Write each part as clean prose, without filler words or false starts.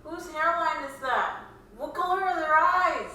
Whose hairline is that? What color are their eyes?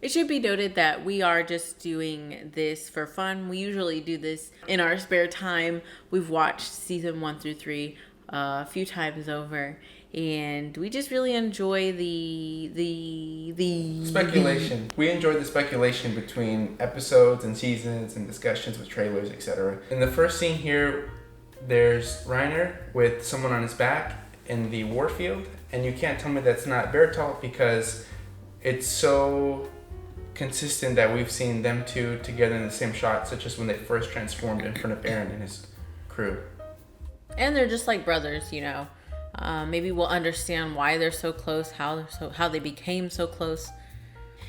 It should be noted that we are just doing this for fun. We usually do this in our spare time. We've watched season 1 through 3 a few times over, and we just really enjoy the speculation. We enjoy the speculation between episodes and seasons and discussions with trailers, etc. In the first scene here, there's Reiner with someone on his back in the warfield, and you can't tell me that's not Bertolt because it's so consistent that we've seen them two together in the same shot, such as when they first transformed in front of Eren and his crew. And they're just like brothers, you know. Maybe we'll understand why they're so close, how they became so close.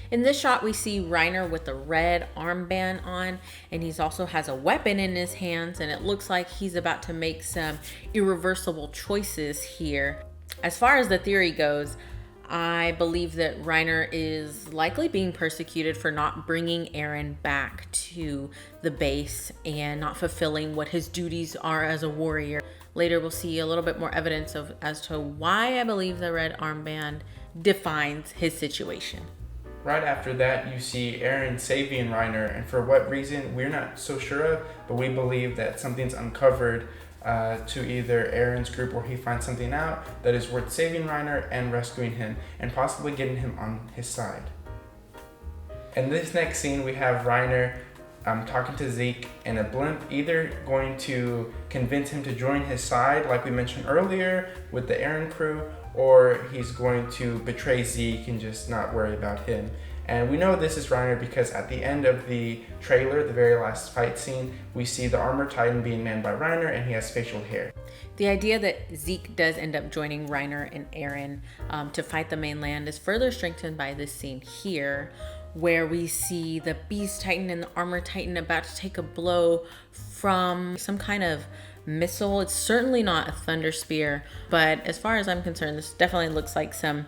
In this shot, we see Reiner with the red armband on, and he also has a weapon in his hands, and it looks like he's about to make some irreversible choices here. As far as the theory goes, I believe that Reiner is likely being persecuted for not bringing Eren back to the base and not fulfilling what his duties are as a warrior. Later, we'll see a little bit more evidence as to why I believe the red armband defines his situation. Right after that, you see Eren saving Reiner, and for what reason, we're not so sure of, but we believe that something's uncovered to either Eren's group or he finds something out that is worth saving Reiner and rescuing him and possibly getting him on his side. In this next scene, we have Reiner talking to Zeke in a blimp, either going to convince him to join his side, like we mentioned earlier with the Eren crew, or he's going to betray Zeke and just not worry about him. And we know this is Reiner because at the end of the trailer, the very last fight scene, we see the armor titan being manned by Reiner and he has facial hair. The idea that Zeke does end up joining Reiner and Eren to fight the mainland is further strengthened by this scene here, where we see the Beast Titan and the Armor Titan about to take a blow from some kind of missile. It's certainly not a Thunder Spear, but as far as I'm concerned, this definitely looks like some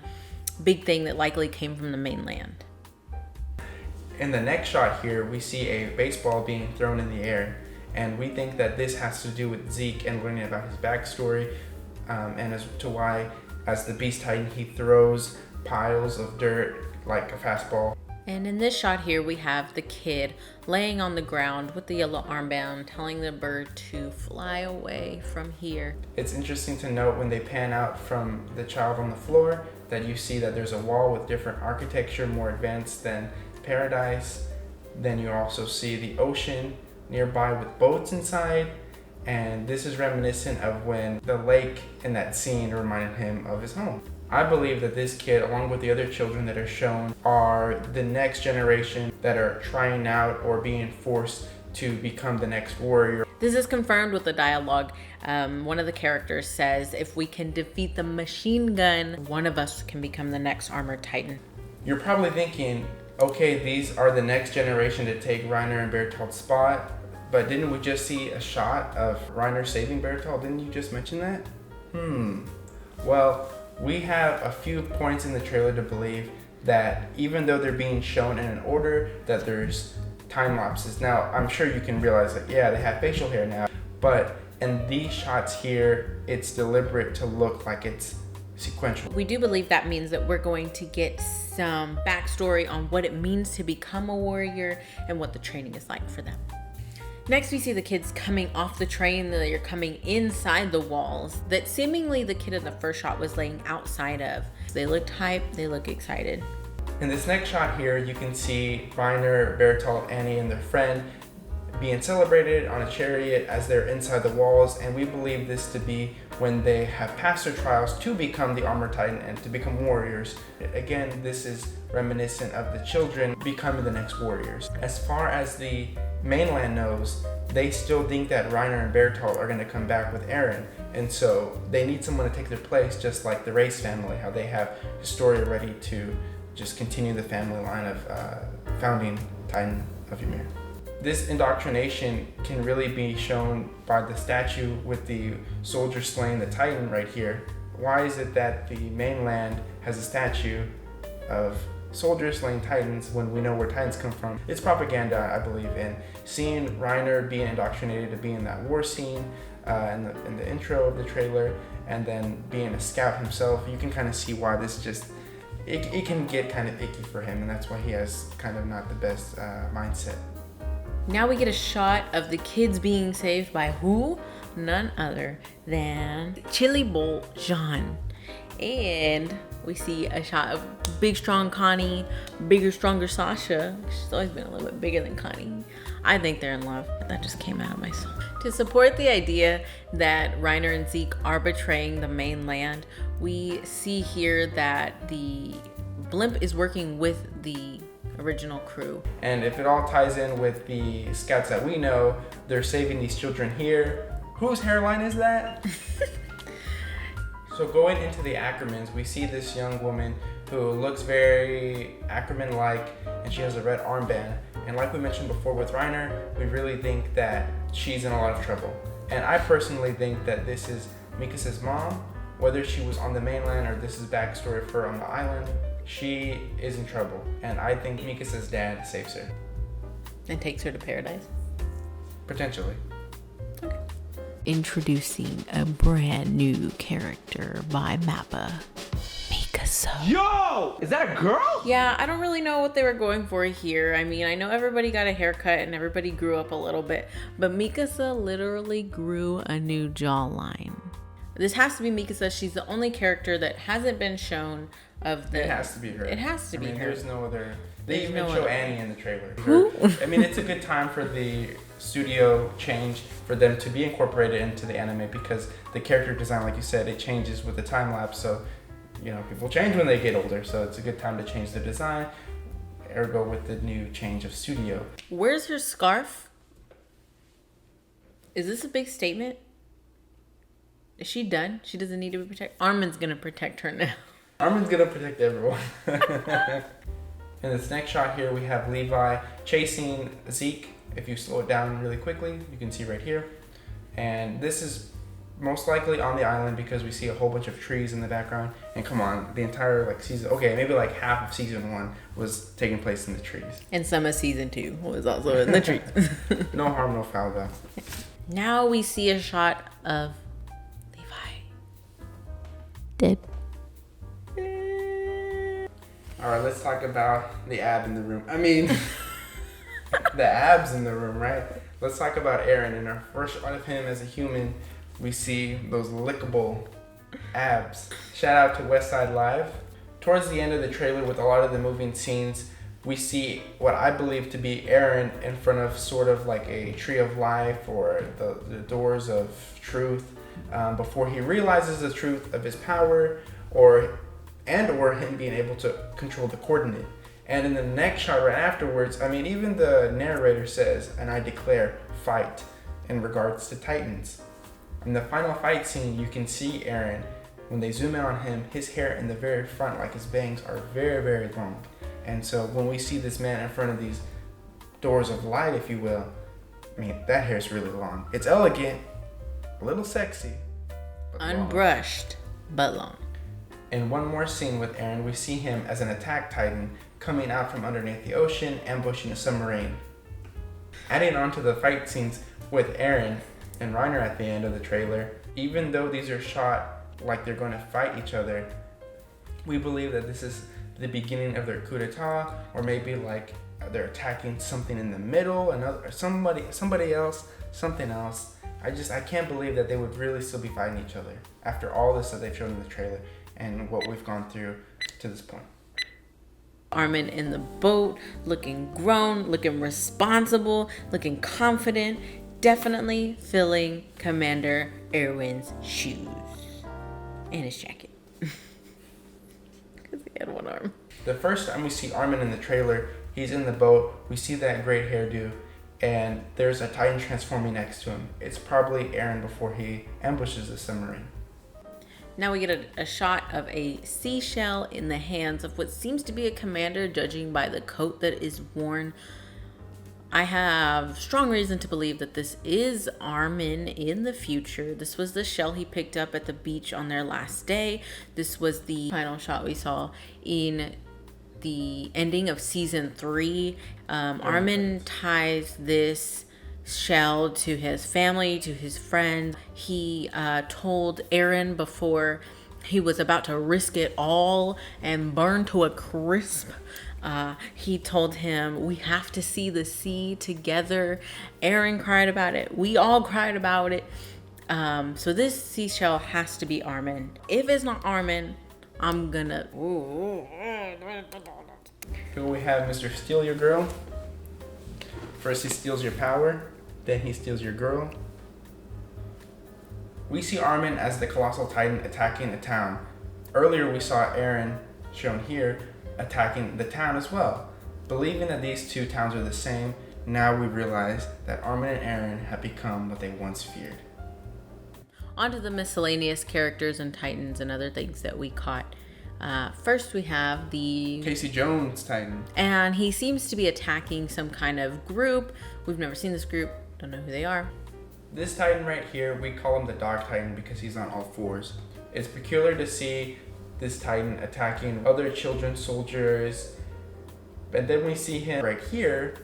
big thing that likely came from the mainland. In the next shot here, we see a baseball being thrown in the air, and we think that this has to do with Zeke and learning about his backstory, and as to why, as the Beast Titan, he throws piles of dirt like a fastball. And in this shot here, we have the kid laying on the ground with the yellow armband, telling the bird to fly away from here. It's interesting to note when they pan out from the child on the floor that you see that there's a wall with different architecture, more advanced than Paradise. Then you also see the ocean nearby with boats inside, and this is reminiscent of when the lake in that scene reminded him of his home. I believe that this kid, along with the other children that are shown, are the next generation that are trying out or being forced to become the next warrior. This is confirmed with the dialogue. One of the characters says, if we can defeat the machine gun, one of us can become the next Armored Titan. You're probably thinking, okay, these are the next generation to take Reiner and Bertolt's spot, but didn't we just see a shot of Reiner saving Bertolt? Didn't you just mention that? Well, we have a few points in the trailer to believe that even though they're being shown in an order, that there's time lapses. Now, I'm sure you can realize that, yeah, they have facial hair now, but in these shots here, it's deliberate to look like it's sequential. We do believe that means that we're going to get some backstory on what it means to become a warrior and what the training is like for them. Next, we see the kids coming off the train. They're coming inside the walls that seemingly the kid in the first shot was laying outside of. They looked hyped, they look excited. In this next shot here, you can see Reiner, Bertolt, Annie, and their friend being celebrated on a chariot as they're inside the walls, and we believe this to be when they have passed their trials to become the Armor Titan and to become warriors. Again, this is reminiscent of the children becoming the next warriors. As far as the mainland knows, they still think that Reiner and Bertolt are going to come back with Eren, and so they need someone to take their place, just like the Race family, how they have Historia ready to just continue the family line of founding Titan of Ymir. This indoctrination can really be shown by the statue with the soldier slaying the Titan right here. Why is it that the mainland has a statue of soldiers slaying Titans when we know where Titans come from? It's propaganda, I believe, and seeing Reiner being indoctrinated to be in that war scene in the intro of the trailer, and then being a scout himself, you can kind of see why this just, it can get kind of icky for him, and that's why he has kind of not the best mindset. Now we get a shot of the kids being saved by who? None other than Chili Bowl Jean. And we see a shot of big, strong Connie, bigger, stronger Sasha. She's always been a little bit bigger than Connie. I think they're in love. That just came out of my soul. To support the idea that Reiner and Zeke are betraying the mainland, we see here that the blimp is working with the original crew. And if it all ties in with the scouts that we know, they're saving these children here. Whose hairline is that? So going into the Ackermans, we see this young woman who looks very Ackerman-like, and she has a red armband. And like we mentioned before with Reiner, we really think that she's in a lot of trouble. And I personally think that this is Mikasa's mom, whether she was on the mainland or this is backstory for her on the island. She is in trouble, and I think Mikasa's dad saves her. And takes her to paradise. Potentially. Okay. Introducing a brand new character by Mappa, Mikasa. Yo! Is that a girl? Yeah, I don't really know what they were going for here. I mean, I know everybody got a haircut and everybody grew up a little bit, but Mikasa literally grew a new jawline. This has to be Mikasa. She's the only character that hasn't been shown of the... It has to be her. It has to be her. There's no other... They There's even no show other. Annie in the trailer. Who? I mean, it's a good time for the studio change for them to be incorporated into the anime, because the character design, like you said, it changes with the time lapse. So, you know, people change when they get older. So it's a good time to change the design, ergo with the new change of studio. Where's her scarf? Is this a big statement? Is she done? She doesn't need to be protected? Armin's gonna protect her now. Armin's gonna protect everyone. In this next shot here, we have Levi chasing Zeke. If you slow it down really quickly, you can see right here. And this is most likely on the island because we see a whole bunch of trees in the background. And come on, the entire season, okay, maybe half of season 1 was taking place in the trees. And some of season 2 was also in the trees. No harm, no foul though. Now we see a shot of Levi. Dead. All right, let's talk about the ab in the room. I mean, the abs in the room, right? Let's talk about Eren. In our first shot of him as a human, we see those lickable abs. Shout out to Westside Live. Towards the end of the trailer, with a lot of the moving scenes, we see what I believe to be Eren in front of sort of like a tree of life or the doors of truth, before he realizes the truth of his power, or him being able to control the coordinate. And in the next shot right afterwards, I mean, even the narrator says, "And I declare fight," in regards to Titans. In the final fight scene, you can see Eren, when they zoom in on him, his hair in the very front, like his bangs, are very, very long. And so when we see this man in front of these doors of light, if you will, I mean, that hair's really long. It's elegant, a little sexy, but long. Unbrushed, but long. In one more scene with Eren, we see him as an attack titan coming out from underneath the ocean, ambushing a submarine. Adding on to the fight scenes with Eren and Reiner at the end of the trailer, even though these are shot like they're going to fight each other, we believe that this is the beginning of their coup d'etat, or maybe they're attacking something in the middle, somebody else, something else. I can't believe that they would really still be fighting each other after all this that they've shown in the trailer and what we've gone through to this point. Armin in the boat, looking grown, looking responsible, looking confident, definitely filling Commander Erwin's shoes. And his jacket. Because he had one arm. The first time we see Armin in the trailer, he's in the boat, we see that great hairdo, and there's a Titan transforming next to him. It's probably Eren before he ambushes the submarine. Now we get a shot of a seashell in the hands of what seems to be a commander, judging by the coat that is worn. I have strong reason to believe that this is Armin in the future. This was the shell he picked up at the beach on their last day. This was the final shot we saw in the ending of season 3. Armin ties this shell to his family, to his friends. He told Eren before he was about to risk it all and burn to a crisp. He told him, we have to see the sea together. Eren cried about it. We all cried about it. So this seashell has to be Armin. If it's not Armin, I'm gonna... Here we have Mr. Steal Your Girl. First he steals your power, then he steals your girl. We see Armin as the Colossal Titan attacking a town. Earlier we saw Eren, shown here, attacking the town as well. Believing that these two towns are the same, now we realize that Armin and Eren have become what they once feared. On to the miscellaneous characters and titans and other things that we caught. First we have the... Casey Jones Titan. And he seems to be attacking some kind of group. We've never seen this group. Don't know who they are. This Titan right here, we call him the Dog Titan because he's on all fours. It's peculiar to see this Titan attacking other children soldiers. And then we see him right here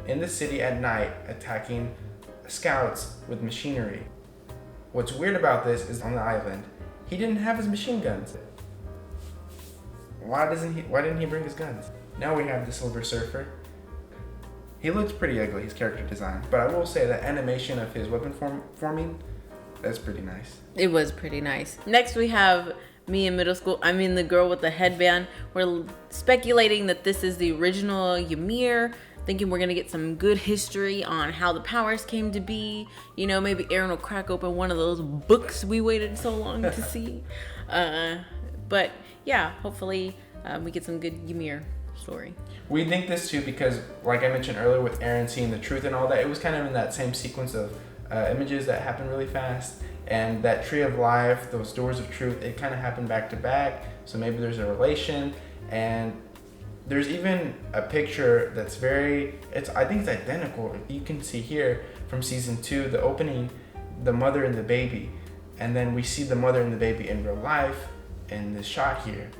in the city at night attacking scouts with machinery. What's weird about this is on the island, he didn't have his machine guns. Why didn't he bring his guns? Now we have the Silver Surfer. He looks pretty ugly, his character design, but I will say the animation of his weapon forming, that's pretty nice. It was pretty nice. Next we have me in middle school. I mean the girl with the headband. We're speculating that this is the original Ymir, thinking we're gonna get some good history on how the powers came to be. You know, maybe Eren will crack open one of those books we waited so long to see. But yeah, hopefully we get some good Ymir story. We think this too because, like I mentioned earlier, with Eren seeing the truth and all that, it was kind of in that same sequence of images that happened really fast. And that Tree of Life, those Doors of Truth, it kind of happened back to back. So maybe there's a relation. And there's even a picture that's I think it's identical. You can see here from season 2, the opening, the mother and the baby. And then we see the mother and the baby in real life in this shot here.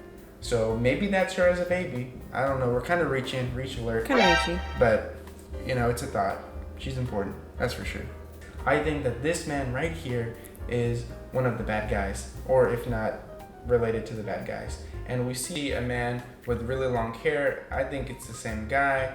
So maybe that's her as a baby. I don't know. We're kind of reach alert. Kind of reaching. But, you know, it's a thought. She's important. That's for sure. I think that this man right here is one of the bad guys, or if not, related to the bad guys. And we see a man with really long hair. I think it's the same guy,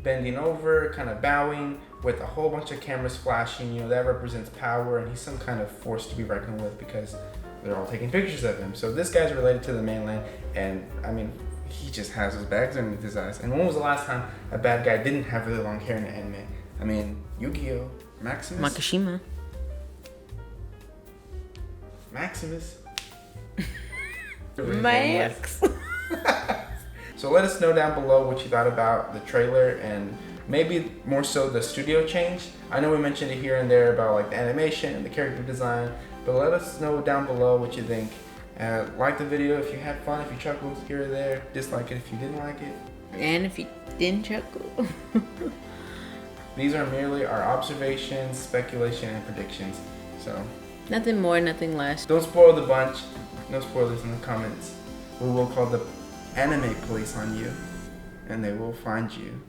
bending over, kind of bowing, with a whole bunch of cameras flashing. You know, that represents power, and he's some kind of force to be reckoned with because they're all taking pictures of him. So this guy's related to the mainland, and I mean, he just has his bags underneath his eyes. And when was the last time a bad guy didn't have really long hair in an anime? I mean, Yu-Gi-Oh! Makishima. Maximus. Max. So let us know down below what you thought about the trailer and maybe more so the studio change. I know we mentioned it here and there about like the animation and the character design, but let us know down below what you think. Like the video if you had fun, if you chuckled here or there. Dislike it if you didn't like it. And if you didn't chuckle. These are merely our observations, speculation, and predictions. So Nothing more, nothing less. don't spoil the bunch. No spoilers in the comments. We will call the anime police on you, and they will find you.